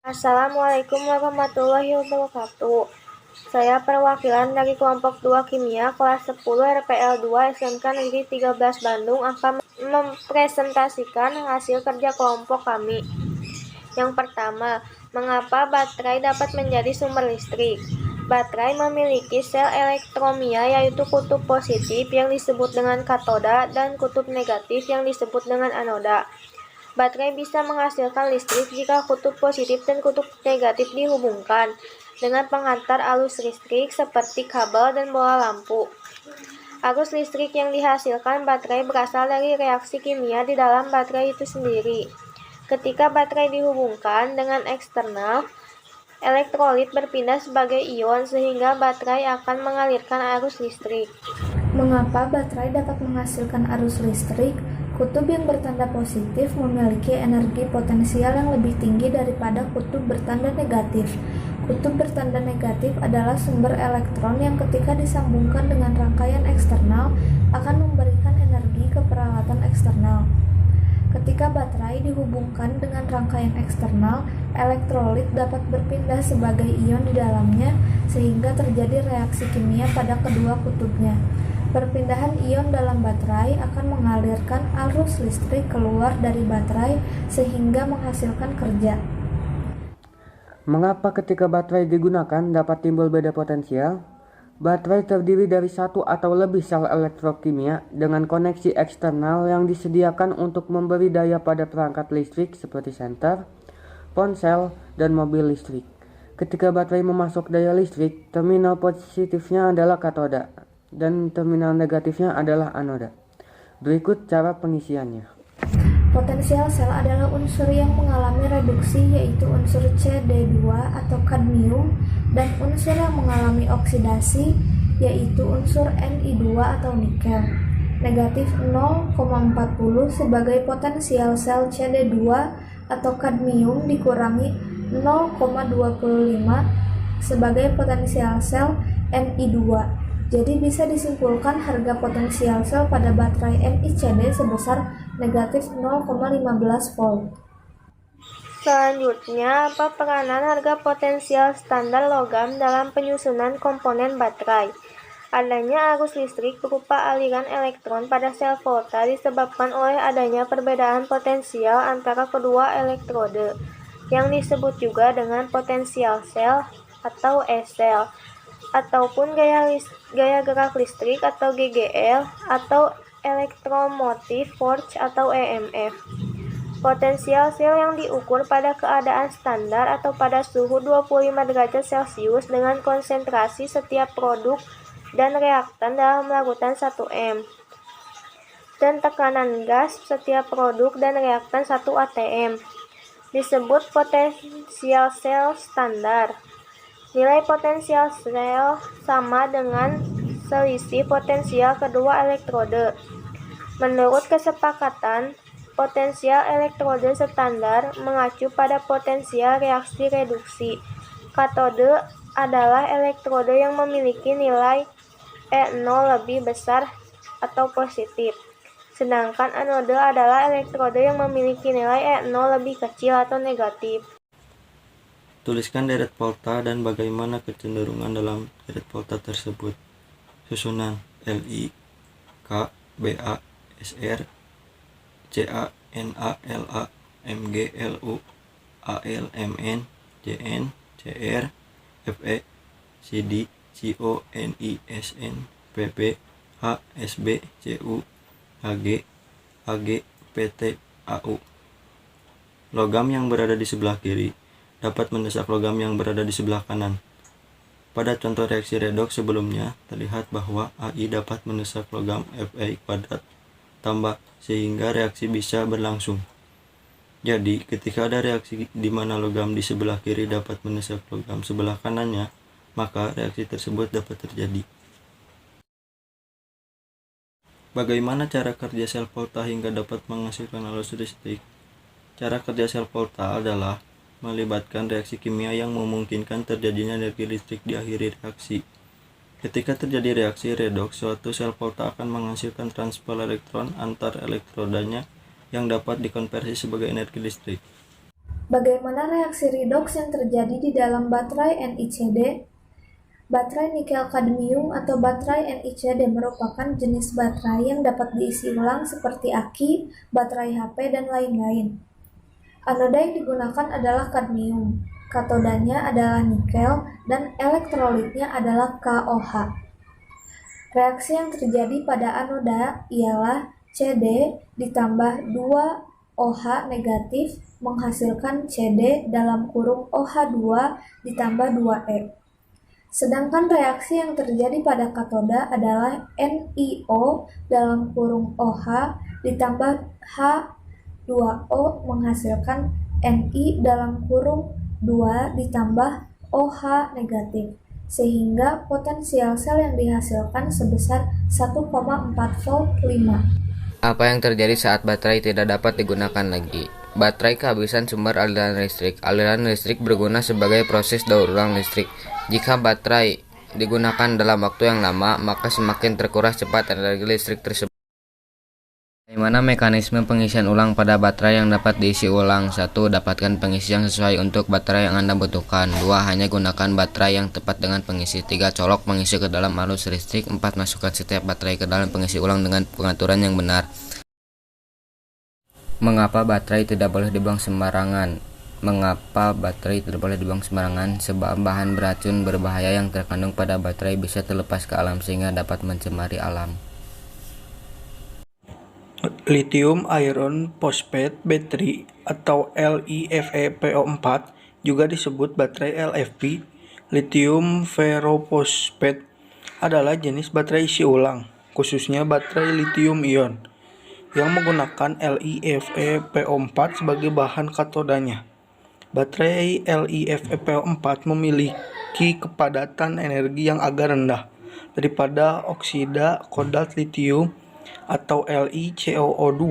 Assalamualaikum warahmatullahi wabarakatuh. Saya perwakilan dari kelompok 2 Kimia kelas 10 RPL 2 SMK Negeri 13 Bandung akan mempresentasikan hasil kerja kelompok kami. Yang pertama, mengapa baterai dapat menjadi sumber listrik? Baterai memiliki sel elektromia, yaitu kutub positif yang disebut dengan katoda dan kutub negatif yang disebut dengan anoda. Baterai bisa menghasilkan listrik jika kutub positif dan kutub negatif dihubungkan dengan penghantar arus listrik seperti kabel dan bola lampu. Arus listrik yang dihasilkan baterai berasal dari reaksi kimia di dalam baterai itu sendiri. Ketika baterai dihubungkan dengan eksternal, elektrolit berpindah sebagai ion sehingga baterai akan mengalirkan arus listrik. Mengapa baterai dapat menghasilkan arus listrik? Kutub yang bertanda positif memiliki energi potensial yang lebih tinggi daripada kutub bertanda negatif. Kutub bertanda negatif adalah sumber elektron yang ketika disambungkan dengan rangkaian eksternal akan memberikan energi ke peralatan eksternal. Ketika baterai dihubungkan dengan rangkaian eksternal, elektrolit dapat berpindah sebagai ion di dalamnya sehingga terjadi reaksi kimia pada kedua kutubnya. Perpindahan ion dalam baterai akan mengalirkan arus listrik keluar dari baterai sehingga menghasilkan kerja. Mengapa ketika baterai digunakan dapat timbul beda potensial? Baterai terdiri dari satu atau lebih sel elektrokimia dengan koneksi eksternal yang disediakan untuk memberi daya pada perangkat listrik seperti senter, ponsel, dan mobil listrik. Ketika baterai memasok daya listrik, terminal positifnya adalah katoda dan terminal negatifnya adalah anoda. Berikut cara pengisiannya. Potensial sel adalah unsur yang mengalami reduksi, yaitu unsur CD2 atau kadmium, dan unsur yang mengalami oksidasi, yaitu unsur Ni2 atau nikel. Negatif 0,40 sebagai potensial sel CD2 atau kadmium dikurangi 0,25 sebagai potensial sel Ni2. Jadi bisa disimpulkan harga potensial sel pada baterai NiCd sebesar negatif 0,15 volt. Selanjutnya, apa peranan harga potensial standar logam dalam penyusunan komponen baterai? Adanya arus listrik berupa aliran elektron pada sel volta disebabkan oleh adanya perbedaan potensial antara kedua elektrode, yang disebut juga dengan potensial sel atau E-sel, ataupun gaya gerak listrik atau GGL, atau elektromotive force atau EMF. Potensial sel yang diukur pada keadaan standar atau pada suhu 25 derajat Celcius dengan konsentrasi setiap produk dan reaktan dalam larutan 1 M, dan tekanan gas setiap produk dan reaktan 1 atm, disebut potensial sel standar. Nilai potensial sel sama dengan selisih potensial kedua elektrode. Menurut kesepakatan, potensial elektrode standar mengacu pada potensial reaksi reduksi. Katode adalah elektrode yang memiliki nilai E0 lebih besar atau positif, sedangkan anode adalah elektrode yang memiliki nilai E0 lebih kecil atau negatif. Tuliskan deret volta dan bagaimana kecenderungan dalam deret volta tersebut. Susunan Li, K, Ba, Sr, Ca, Na, La, Mg, Lu, Al, Mn, Cn, Cr, Fe, Cd, Co, Ni, Sn, Pp, H, Sb, Cu, Hg, Ag, Pt, Au. Logam yang berada di sebelah kiri dapat mendesak logam yang berada di sebelah kanan. Pada contoh reaksi redoks sebelumnya, terlihat bahwa Ai dapat mendesak logam Fe kuadrat tambah sehingga reaksi bisa berlangsung. Jadi, ketika ada reaksi di mana logam di sebelah kiri dapat mendesak logam sebelah kanannya, maka reaksi tersebut dapat terjadi. Bagaimana cara kerja sel volta hingga dapat menghasilkan arus listrik? Cara kerja sel volta adalah melibatkan reaksi kimia yang memungkinkan terjadinya energi listrik di akhir reaksi. Ketika terjadi reaksi redoks, suatu sel volta akan menghasilkan transfer elektron antar elektrodanya yang dapat dikonversi sebagai energi listrik. Bagaimana reaksi redoks yang terjadi di dalam baterai NiCd? Baterai nikel kadmium atau baterai NiCd merupakan jenis baterai yang dapat diisi ulang seperti aki, baterai HP, dan lain-lain. Anoda yang digunakan adalah kadmium, katodanya adalah nikel, dan elektrolitnya adalah KOH. Reaksi yang terjadi pada anoda ialah Cd ditambah 2OH negatif menghasilkan Cd dalam kurung OH2 ditambah 2E. Sedangkan reaksi yang terjadi pada katoda adalah NiO dalam kurung OH ditambah H2O menghasilkan Ni dalam kurung 2 ditambah OH negatif, sehingga potensial sel yang dihasilkan sebesar 1,4 volt 5. Apa yang terjadi saat baterai tidak dapat digunakan lagi? Baterai kehabisan sumber aliran listrik. Aliran listrik berguna sebagai proses daur ulang listrik. Jika baterai digunakan dalam waktu yang lama, maka semakin terkuras cepat energi listrik tersebut. Bagaimana mekanisme pengisian ulang pada baterai yang dapat diisi ulang? 1. Dapatkan pengisi yang sesuai untuk baterai yang Anda butuhkan. 2. Hanya gunakan baterai yang tepat dengan pengisi. 3. Colok pengisi ke dalam arus listrik. 4. Masukkan setiap baterai ke dalam pengisi ulang dengan pengaturan yang benar. Mengapa baterai tidak boleh dibuang sembarangan? Mengapa baterai tidak boleh dibuang sembarangan? Sebab bahan beracun berbahaya yang terkandung pada baterai bisa terlepas ke alam sehingga dapat mencemari alam. Lithium Iron Phosphate Battery atau LiFePO4 juga disebut baterai LFP. Lithium ferrophosphate adalah jenis baterai isi ulang, khususnya baterai lithium ion, yang menggunakan LiFePO4 sebagai bahan katodanya. Baterai LiFePO4 memiliki kepadatan energi yang agak rendah daripada oksida kodal litium atau LiCOO2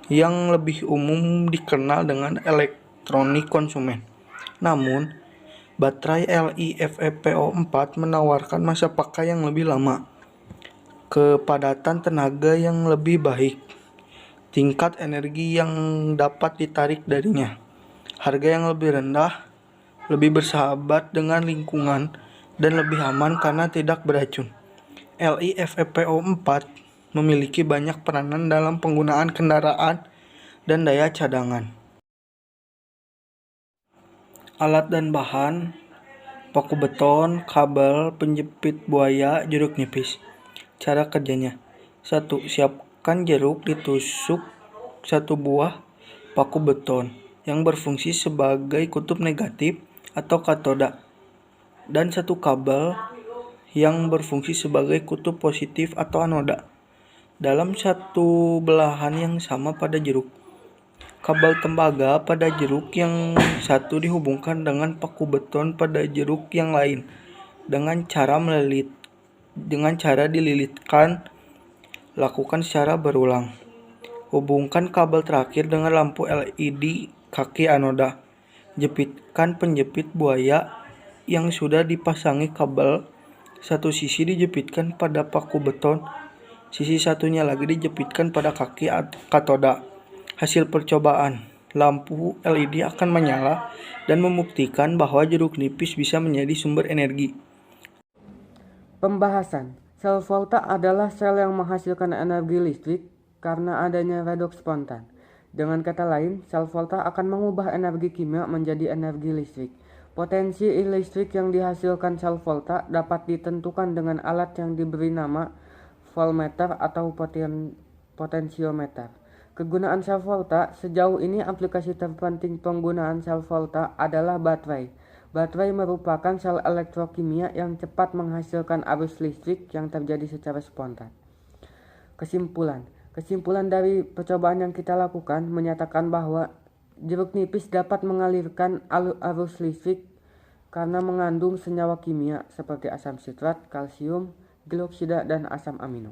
yang lebih umum dikenal dengan elektronik konsumen. Namun, baterai LiFePO4 menawarkan masa pakai yang lebih lama, kepadatan tenaga yang lebih baik, tingkat energi yang dapat ditarik darinya, harga yang lebih rendah, lebih bersahabat dengan lingkungan, dan lebih aman karena tidak beracun. LiFePO4 memiliki banyak peranan dalam penggunaan kendaraan dan daya cadangan. Alat dan bahan: paku beton, kabel, penjepit buaya, jeruk nipis. Cara kerjanya: 1. Siapkan jeruk ditusuk 1 buah paku beton yang berfungsi sebagai kutub negatif atau katoda, dan 1 kabel yang berfungsi sebagai kutub positif atau anoda dalam satu belahan yang sama pada jeruk. Kabel tembaga pada jeruk yang satu dihubungkan dengan paku beton pada jeruk yang lain dengan cara dililitkan. Lakukan secara berulang. Hubungkan kabel terakhir dengan lampu LED kaki anoda. Jepitkan penjepit buaya yang sudah dipasangi kabel. Satu sisi dijepitkan pada paku beton, sisi satunya lagi dijepitkan pada kaki katoda. Hasil percobaan: lampu LED akan menyala dan membuktikan bahwa jeruk nipis bisa menjadi sumber energi. Pembahasan: sel volta adalah sel yang menghasilkan energi listrik karena adanya redoks spontan. Dengan kata lain, sel volta akan mengubah energi kimia menjadi energi listrik. Potensi listrik yang dihasilkan sel volta dapat ditentukan dengan alat yang diberi nama voltmeter atau potensiometer. Kegunaan sel volta: sejauh ini aplikasi terpenting penggunaan sel volta adalah baterai. Baterai merupakan sel elektrokimia yang cepat menghasilkan arus listrik yang terjadi secara spontan. Kesimpulan dari percobaan yang kita lakukan menyatakan bahwa jeruk nipis dapat mengalirkan arus listrik karena mengandung senyawa kimia seperti asam sitrat, kalsium, dioksida, dan asam amino.